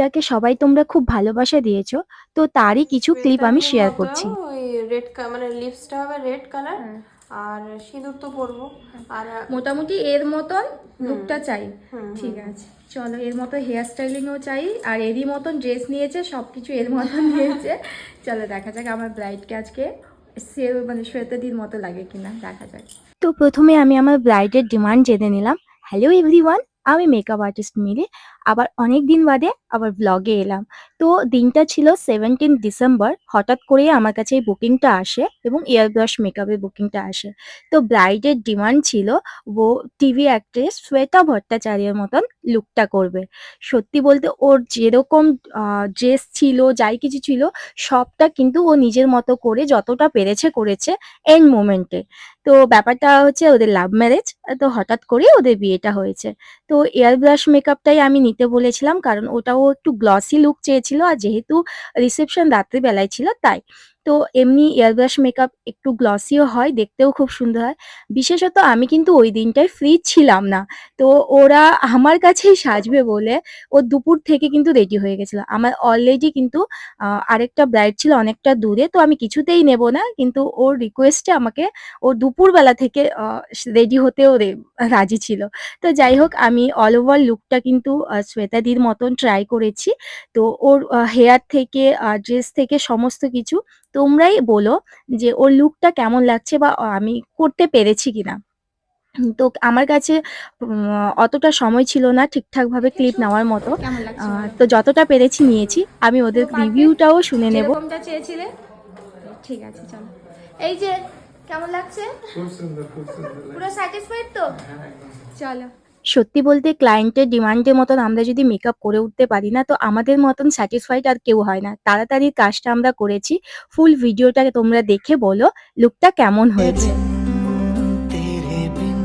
মেয়েটাকে সবাই তোমরা খুব ভালোবাসা দিয়েছো, তো তারই কিছু ক্লিপ আমি শ্বেতাদির শেয়ার মতো করছি। ওই রেড মানে লিপসটা হবে রেড কালার। আর সিঁদুর তো পরবো। আর মোটামুটি এর মতন হুম লুকটা চাই। হুম ঠিক আছে, চলো এর মতো হেয়ার স্টাইলিংও চাই, আর এরই মতন ড্রেস নিয়েছে, সব কিছু এর মতন নিয়েছে। চলো দেখা যাক আমার ব্রাইডকে আজকে সে মানে শ্বেতাদির মতো লাগে কিনা, দেখা যাক। তো প্রথমে আমি আমার ব্রাইডের ডিমান্ড জেনে নিলাম। হ্যালো এভরিওয়ান, আমি মেকআপ আর্টিস্ট মিলি আবার অনেক দিন বাদে আবার ব্লগে এলাম। তো দিনটা ছিল 17 ডিসেম্বর। হঠাৎ করেই আমার কাছে এই বুকিংটা আসে এবং এয়ার ব্রাশ মেকআপের বুকিংটা আসে। তো ব্রাইডের ডিমান্ড ছিল ও টিভি অ্যাক্ট্রেস শ্বেতা ভট্টাচার্যের মতন লুকটা করবে। সত্যি বলতে ওর যেরকম ড্রেস ছিল, যাই কিছু ছিল, সবটা কিন্তু ও নিজের মতো করে যতটা পেরেছে করেছে এন্ড মোমেন্টে। তো ব্যাপারটা হচ্ছে ওদের লাভ ম্যারেজ। তো হঠাৎ করে ওদের বিয়েটা হয়েছে। তো এয়ার ব্রাশ মেকআপটাই আমি নিতে বলেছিলাম, কারণ ওটাও একটু গ্লসি লুক চেয়েছিল, আর যেহেতু রিসেপশন রাত্রিবেলায় ছিল তাই। তো এমনি এয়ার ব্রাশ মেকআপ একটু গ্লসিও হয়, দেখতেও খুব সুন্দর হয়। বিশেষত আমি কিন্তু ওই দিনটায় ফ্রি ছিলাম না। তো ওরা আমার কাছেই সাজবে বলে ও দুপুর থেকে কিন্তু রেডি হয়ে গেছিল। আমার অলরেডি কিন্তু আরেকটা ব্রাইড ছিল অনেকটা দূরে, তো আমি কিছুতেই নেব না, কিন্তু ওর রিকোয়েস্টে আমাকে ও দুপুরবেলা থেকে রেডি হতেও রাজি ছিল। তো যাই হোক, আমি অল ওভার লুকটা কিন্তু শ্বেতাদির মতন ট্রাই করেছি। তো ওর হেয়ার থেকে ড্রেস থেকে সমস্ত কিছু তোমরাই বলো যে ওর লুকটা কেমন লাগছে বা আমি করতে পেরেছি কিনা। তো আমার কাছে অতটা সময় ছিল না ঠিকঠাকভাবে ক্লিপ দেখেছো নেওয়ার মতো। কেমন লাগছে বলো? তো যতটা পেরেছি নিয়েছি। আমি ওদের পুরো পারফেক্ট, রিভিউটাও শুনে নেব। যেরকমটা চেয়েছিলে। ঠিক আছে চলো, এই যে কেমন লাগছে? খুব সুন্দর, খুব সুন্দর পুরো লাগছে। স্যাটিসফাইড তো? হ্যাঁ, একদম। চলো। সত্যি বলতে ক্লায়েন্টের ডিমান্ডের মতন আমরা যদি মেকআপ করে উঠতে পারি না, তো আমাদের মতন স্যাটিসফাইড আর কেউ হয় না। তাড়াতাড়ি কাজটা আমরা করেছি। ফুল ভিডিওটা তোমরা দেখে বলো লুকটা কেমন হয়েছে। तेरे बिन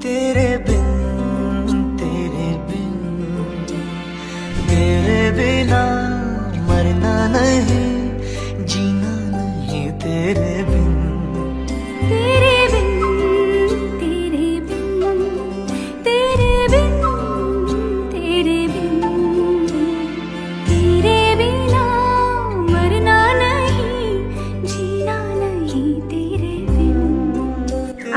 तेरे बिन तेरे बिन तेरे बिना मरना नहीं जीना नहीं तेरे बिन तेरे बिन तेरे बिन तेरे बिन तेरे बिन तेरे बिना मरना नहीं जीना नहीं तेरे बिन।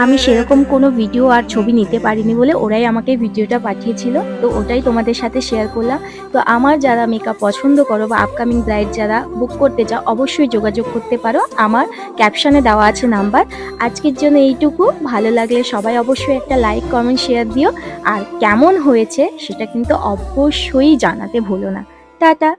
আমি সেরকম কোনো ভিডিও আর ছবি নিতে পারিনি বলে ওরাই আমাকে ভিডিওটা পাঠিয়েছিল। তো ওটাই তোমাদের সাথে শেয়ার করলাম। তো আমার যারা মেকআপ পছন্দ করো বা আপকামিং ব্রাইড যারা বুক করতে চাও, অবশ্যই যোগাযোগ করতে পারো। আমার ক্যাপশনে দেওয়া আছে নাম্বার। আজকের জন্য এইটুকু। ভালো লাগলে সবাই অবশ্যই একটা লাইক, কমেন্ট, শেয়ার দিও। আর কেমন হয়েছে সেটা কিন্তু অবশ্যই জানাতে ভুলো না। টাটা।